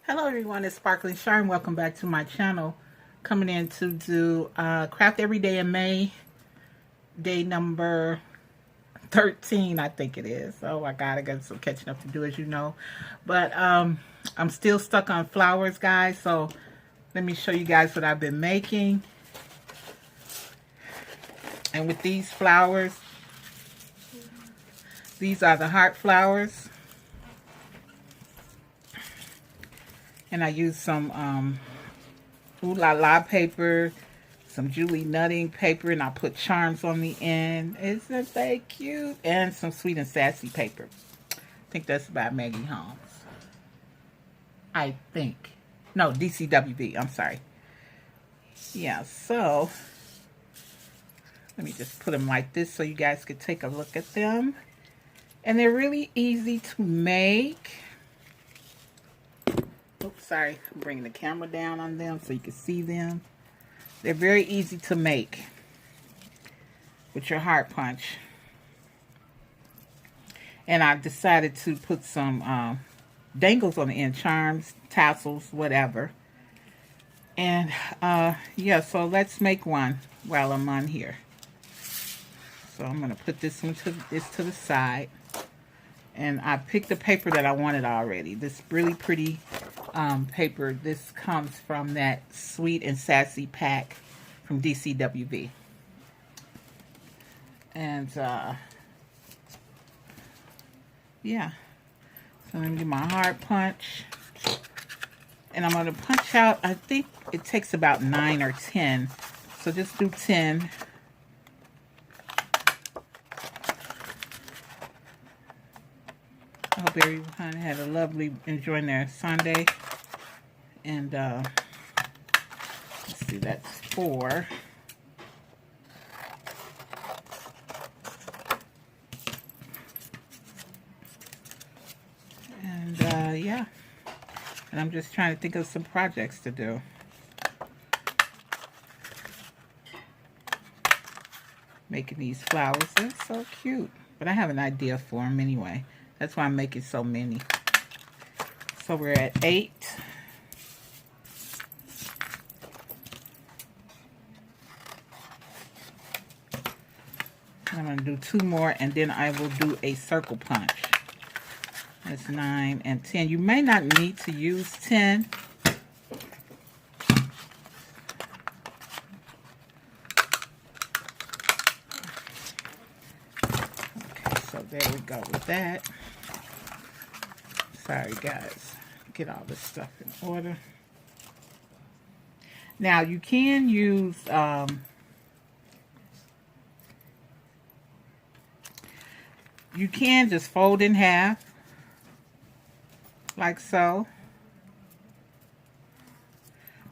Hello everyone, it's SparklingChar and welcome back to my channel. Coming in to do Craft Every Day in May, day number 13 I think it is. Oh my god, I got some catching up to do, as you know. But I'm still stuck on flowers, guys, so let me show you guys what I've been making. And with these flowers, these are the heart flowers. And I used some Ooh La La paper, some Julie Nutting paper, and I put charms on the end. Isn't that cute? And some Sweet and Sassy paper. I think that's by Maggie Holmes. I think. No, DCWB. I'm sorry. Yeah, so let me just put them like this so you guys could take a look at them. And they're really easy to make. Oops, sorry, I'm bringing the camera down on them so you can see them. They're very easy to make with your heart punch. And I decided to put some dangles on the end, charms, tassels, whatever. And yeah, so let's make one while I'm on here. So I'm going to put this one to the side. And I picked the paper that I wanted already. This really pretty paper. This comes from that Sweet and Sassy pack from DCWB. And yeah. So let me do my heart punch. And I'm going to punch out, I think it takes about 9 or 10. So just do 10. I hope everyone had a lovely, enjoying their Sunday. And let's see, that's 4. And yeah. And I'm just trying to think of some projects to do. Making these flowers, they're so cute. But I have an idea for them anyway. That's why I'm making so many. So we're at 8. I'm going to do 2 more and then I will do a circle punch. That's 9 and 10. You may not need to use 10. Okay, so there we go with that. Sorry guys, get all this stuff in order. Now you can use you can just fold in half like so,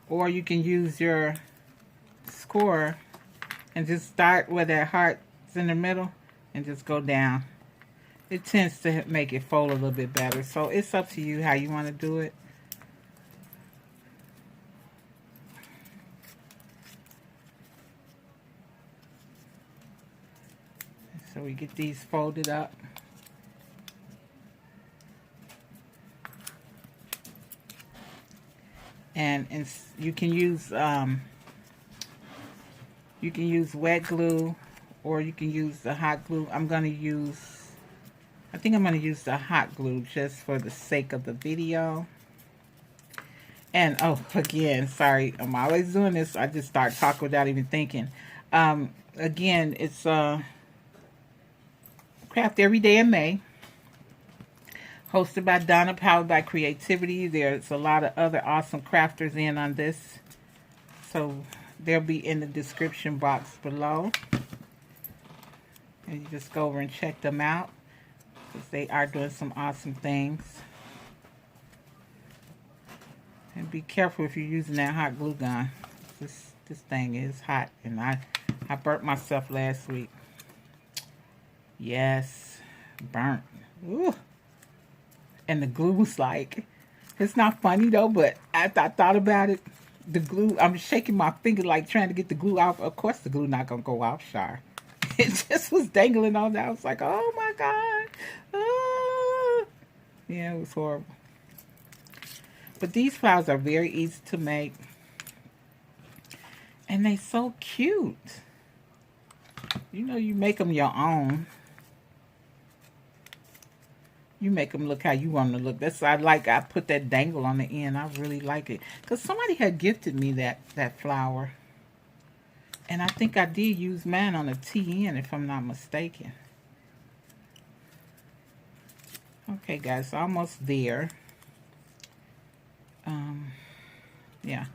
or you can use your score and just start where that heart's in the middle and just go down. It tends to make it fold a little bit better. So it's up to you how you want to do it. So we get these folded up. And you can use wet glue, or you can use the hot glue. I think I'm going to use the hot glue just for the sake of the video. And, oh, again, sorry, I'm always doing this. I just start talking without even thinking. Again, it's Craft Every Day in May. Hosted by Donna, powered by creativity. There's a lot of other awesome crafters in on this. So they'll be in the description box below. And you just go over and check them out, because they are doing some awesome things. And be careful if you're using that hot glue gun. This thing is hot, and I burnt myself last week. Yes, burnt. Ooh. And the glue was like, it's not funny though, but after I thought about it, the glue, I'm shaking my finger like trying to get the glue off. Of course the glue not gonna go off, Char. It just was dangling on there. I was like, oh my god. Ah. Yeah, it was horrible. But these flowers are very easy to make. And they so cute. You know, you make them your own. You make them look how you want them to look. That's I put that dangle on the end. I really like it. Because somebody had gifted me that flower. And I think I did use mine on a TN if I'm not mistaken. Okay, guys, almost there. Yeah.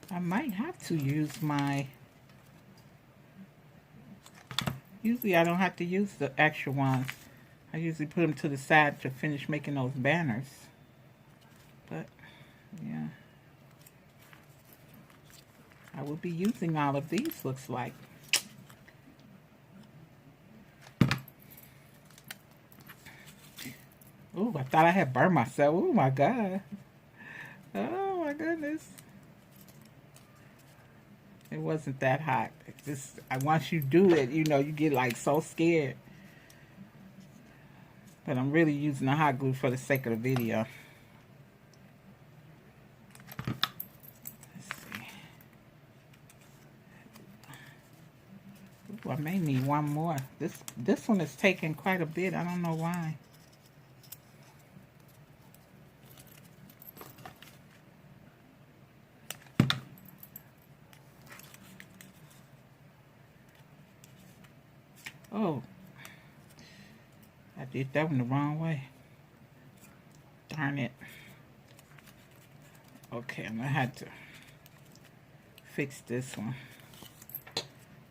I might have to use my... Usually I don't have to use the extra ones. I usually put them to the side to finish making those banners. But, yeah. I will be using all of these, looks like. Ooh, I thought I had burned myself. Oh my God. Oh my goodness. It wasn't that hot. It just, once you do it, you know, you get like so scared. But I'm really using the hot glue for the sake of the video. Let's see. Ooh, I may need one more. This one is taking quite a bit. I don't know why. Oh, I did that one the wrong way. Darn it. Okay, I'm gonna have to fix this one.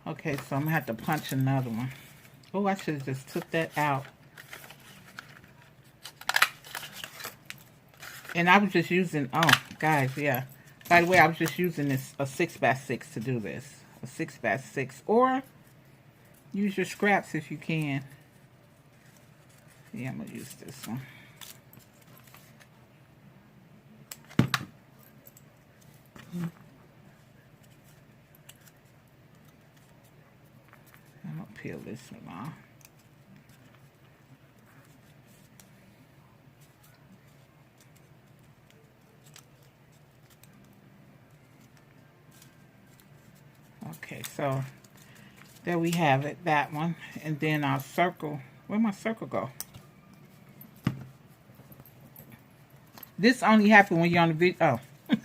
Okay, so I'm gonna have to punch another one. Oh, I should have just took that out. And I was just using, oh, guys, yeah. By the way, I was just using this, a 6x6 to do this. A 6x6, or use your scraps if you can. Yeah, I'm going to use this one. I'm going to peel this one off. Okay, so there we have it, that one. And then our circle. Where'd my circle go? This only happened when you're on the video. Oh.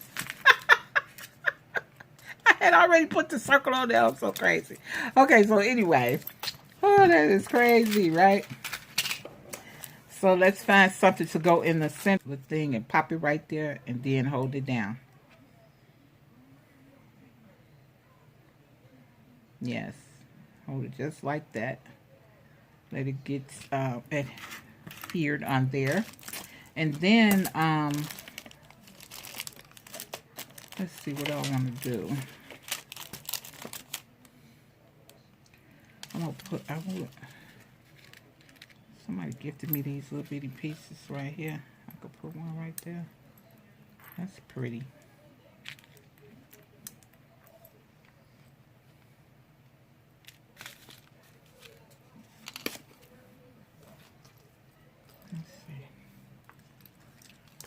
I had already put the circle on there. I'm so crazy. Okay, so anyway. Oh, that is crazy, right? So let's find something to go in the center of the thing and pop it right there and then hold it down. Yes. Hold it just like that. Let it get adhered on there. And then, let's see what I want to do. I'm going to put, somebody gifted me these little bitty pieces right here. I could put one right there. That's pretty.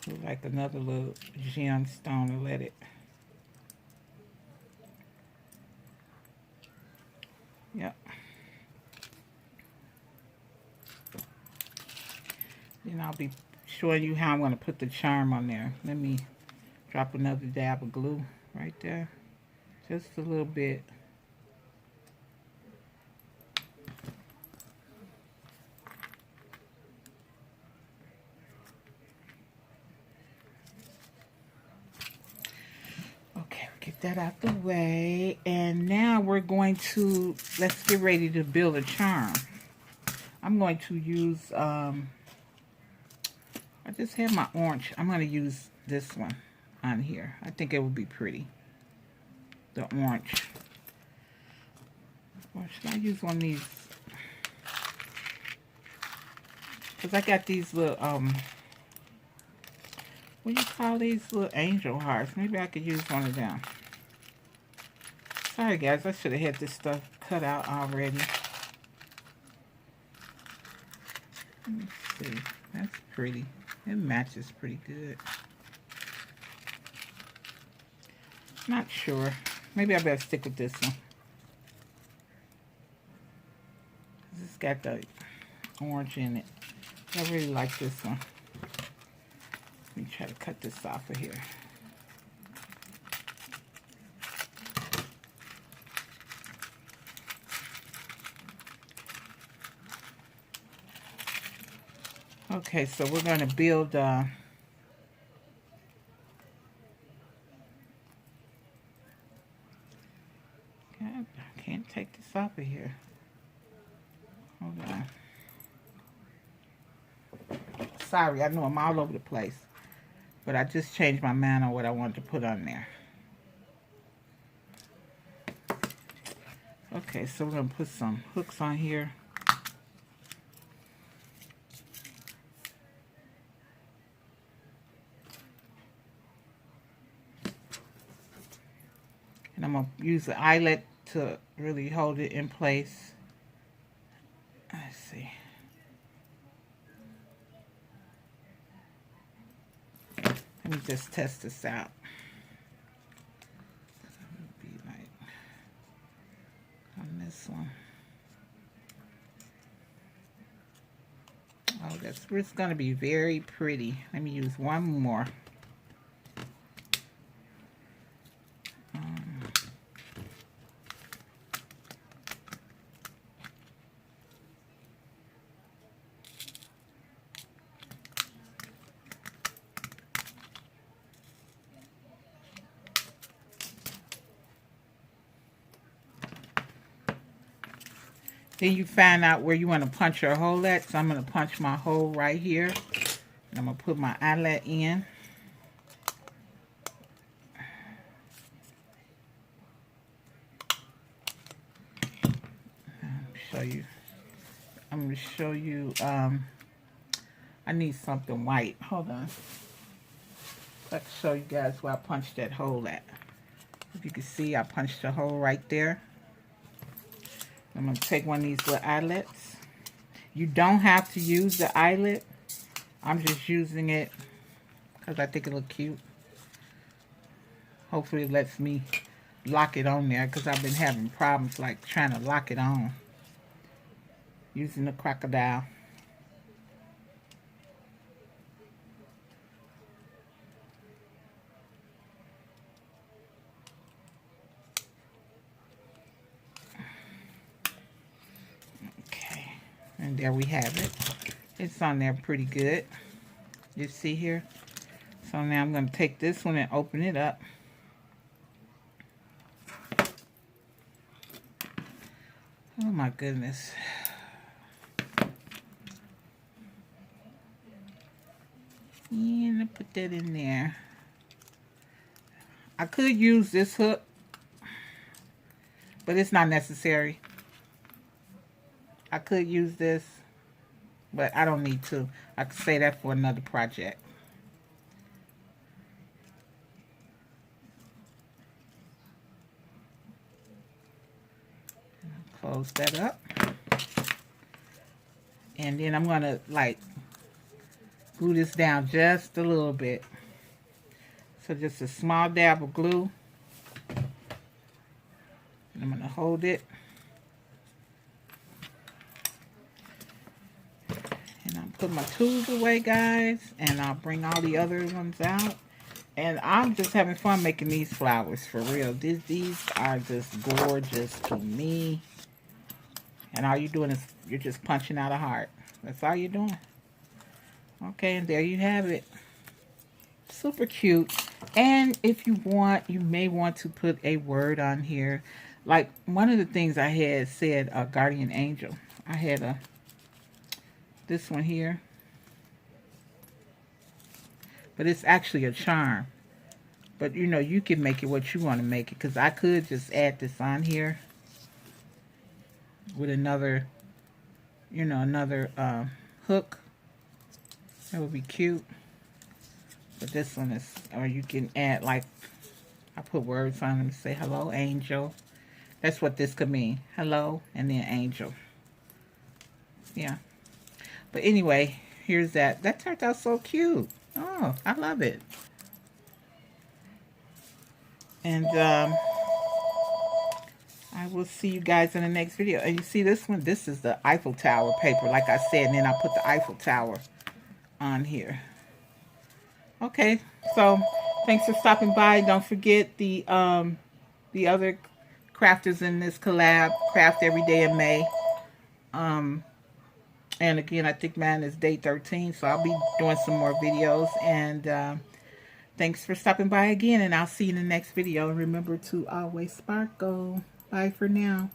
Put like another little gemstone and let it. Yep. Then I'll be showing you how I'm going to put the charm on there. Let me drop another dab of glue right there. Just a little bit. That out the way, and now we're going to, let's get ready to build a charm. I'm going to use I just have my orange. I'm going to use this one on here. I think it would be pretty, the orange. Or should I use one of these? Because I got these little what do you call these little angel hearts? Maybe I could use one of them. Sorry guys, I should have had this stuff cut out already. Let me see. That's pretty. It matches pretty good. Not sure. Maybe I better stick with this one. It's got the orange in it. I really like this one. Let me try to cut this off of here. Okay, so we're going to build God, I can't take this off of here. Hold on. Sorry, I know I'm all over the place, but I just changed my mind on what I wanted to put on there. Okay, so we're going to put some hooks on here. And I'm going to use the eyelet to really hold it in place. Let's see. Let me just test this out. So it would be like on this one. Oh, it's going to be very pretty. Let me use one more. Then you find out where you want to punch your hole at. So I'm going to punch my hole right here. And I'm going to put my eyelet in. I'm going to show you, I need something white. Hold on. I can show you guys where I punched that hole at. If you can see, I punched a hole right there. I'm going to take one of these little eyelets. You don't have to use the eyelet. I'm just using it because I think it looks cute. Hopefully it lets me lock it on there because I've been having problems like trying to lock it on using the crocodile. And there we have it. It's on there pretty good. You see here? So now I'm going to take this one and open it up. Oh my goodness. And I put that in there. I could use this hook, but it's not necessary. I could use this, but I don't need to. I could say that for another project. Close that up. And then I'm going to like glue this down just a little bit. So just a small dab of glue. And I'm going to hold it. Put my tools away, guys, and I'll bring all the other ones out. And I'm just having fun making these flowers for real. These are just gorgeous to me. And all you're doing is you're just punching out a heart. That's all you're doing. Okay, and there you have it. Super cute. And if you want, you may want to put a word on here. Like one of the things I had said, a guardian angel. I had this one here, but it's actually a charm. But you know, you can make it what you want to make it, because I could just add this on here with another, you know, another hook. That would be cute. But this one is, or you can add, like, I put words on them, say hello angel, That's what this could mean. Hello, and then angel. Yeah. But anyway, here's that. That turned out so cute. Oh, I love it. And I will see you guys in the next video. And you see this one? This is the Eiffel Tower paper, like I said. And then I put the Eiffel Tower on here. Okay, so thanks for stopping by. Don't forget the other crafters in this collab, Craft Every Day in May. And again, I think mine is day 13, so I'll be doing some more videos. And thanks for stopping by again, and I'll see you in the next video. Remember to always sparkle. Bye for now.